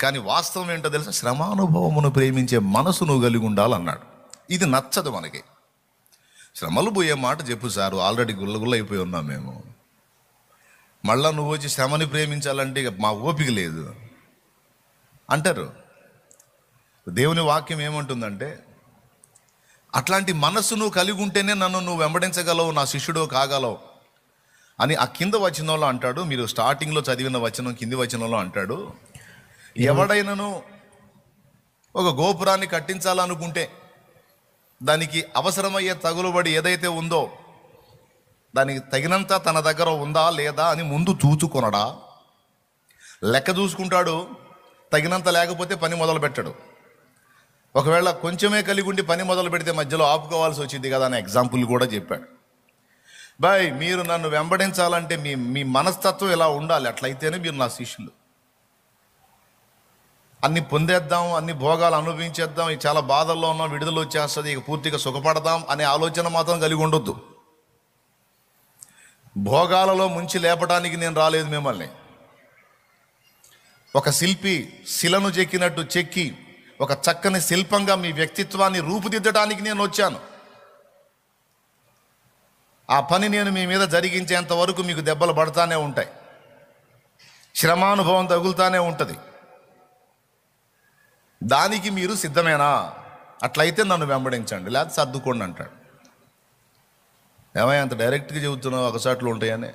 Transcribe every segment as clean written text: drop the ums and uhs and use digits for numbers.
కానీ వాస్తవం ఏంటో తెలుసా? శ్రమానుభవమును ప్రేమించే మనసు నువ్వు కలిగి ఉండాలన్నాడు. ఇది నచ్చదు మనకి. శ్రమలు పోయే మాట చెప్పు సారు, ఆల్రెడీ గుల్లగుల్ల అయిపోయి ఉన్నాం మేము. మళ్ళా నువ్వు వచ్చి శ్రమని ప్రేమించాలంటే మా ఓపిక లేదు అంటారు. దేవుని వాక్యం ఏమంటుందంటే, అట్లాంటి మనస్సు నువ్వు కలిగి ఉంటేనే నన్ను నువ్వు వెంబడించగలవు, నా శిష్యుడు కాగలవు అని ఆ కింద వచనంలో అంటాడు. మీరు స్టార్టింగ్లో చదివిన వచనం కింది వచనంలో అంటాడు, ఎవడైనాను ఒక గోపురాన్ని కట్టించాలనుకుంటే దానికి అవసరమయ్యే తగులుబడి ఏదైతే ఉందో దానికి తగినంత తన దగ్గర ఉందా లేదా అని ముందు చూచుకొనడా, లెక్క చూసుకుంటాడు. తగినంత లేకపోతే పని మొదలు పెట్టాడు. ఒకవేళ కొంచెమే కలిగి ఉండి పని మొదలు పెడితే మధ్యలో ఆపుకోవాల్సి వచ్చింది కదా అనే ఎగ్జాంపుల్ కూడా చెప్పాడు. బాయ్, మీరు నన్ను వెంబడించాలంటే మీ మనస్తత్వం ఇలా ఉండాలి, అట్లయితేనే మీరు నా శిష్యులు. అన్ని పొందేద్దాం, అన్ని భోగాలు అనుభవించేద్దాం, ఇక చాలా బాధల్లో ఉన్నాం, విడుదల వచ్చేస్తుంది, ఇక పూర్తిగా సుఖపడదాం అనే ఆలోచన మాత్రం కలిగి ఉండొద్దు. భోగాలలో ముంచి లేపడానికి నేను రాలేదు మిమ్మల్ని. ఒక శిల్పి శిలను చెక్కినట్టు చెక్కి ఒక చక్కని శిల్పంగా మీ వ్యక్తిత్వాన్ని రూపుదిద్దడానికి నేను వచ్చాను. ఆ పని నేను మీ మీద జరిగించేంత వరకు మీకు దెబ్బలు పడతానే ఉంటాయి, శ్రమానుభవం తగులుతానే ఉంటుంది. దానికి మీరు సిద్ధమేనా? అట్లయితే నన్ను వెంబడించండి, లేకపోతే సర్దుకోండి అంటాడు. ఏమయ్య అంత డైరెక్ట్గా చెబుతున్నావు? ఒకసాట్లు ఉంటాయని,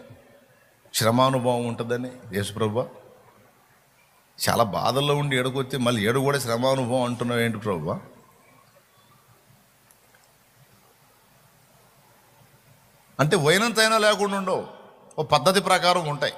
శ్రమానుభవం ఉంటుందని. యేసుప్రభువా, చాలా బాధల్లో ఉండి ఏడుకొస్తే మళ్ళీ ఏడు కూడా శ్రమానుభవం అంటున్నావు ఏంటి ప్రభువా? అంటే పోయినంతైనా లేకుండా ఉండవు, ఓ పద్ధతి ప్రకారం ఉంటాయి.